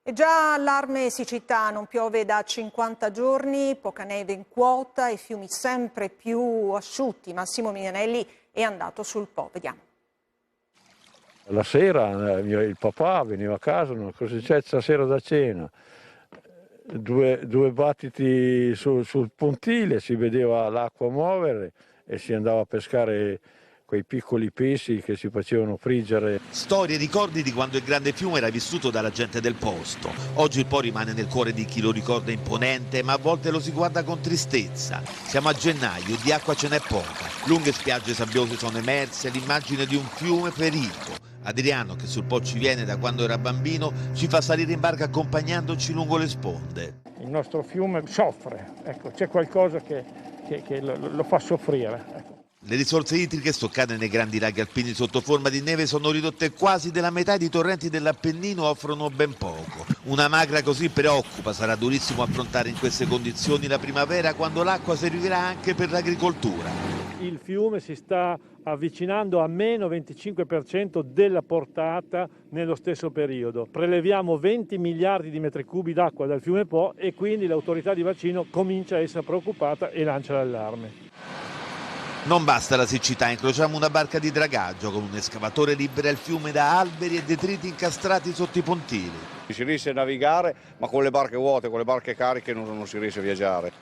E già allarme siccità, non piove da 50 giorni, poca neve in quota e fiumi sempre più asciutti. Massimo Mignanelli è andato sul Po, vediamo. La sera il papà veniva a casa, cosa c'è stasera da cena? Due battiti sul pontile, si vedeva l'acqua muovere e si andava a pescare quei piccoli pesci che si facevano friggere. Storie e ricordi di quando il grande fiume era vissuto dalla gente del posto. Oggi il Po rimane nel cuore di chi lo ricorda imponente, ma a volte lo si guarda con tristezza. Siamo a gennaio, di acqua ce n'è poca. Lunghe spiagge sabbiose sono emerse, l'immagine di un fiume ferito. Adriano, che sul Po ci viene da quando era bambino, ci fa salire in barca accompagnandoci lungo le sponde. Il nostro fiume soffre, ecco, c'è qualcosa che lo fa soffrire. Ecco. Le risorse idriche stoccate nei grandi laghi alpini sotto forma di neve sono ridotte quasi della metà ed i torrenti dell'Appennino offrono ben poco. Una magra così preoccupa, sarà durissimo affrontare in queste condizioni la primavera quando l'acqua servirà anche per l'agricoltura. Il fiume si sta avvicinando a meno 25% della portata nello stesso periodo. Preleviamo 20 miliardi di metri cubi d'acqua dal fiume Po e quindi l'autorità di bacino comincia a essere preoccupata e lancia l'allarme. Non basta la siccità, incrociamo una barca di dragaggio con un escavatore libera il fiume da alberi e detriti incastrati sotto i pontili. Si riesce a navigare, ma con le barche vuote, con le barche cariche non si riesce a viaggiare.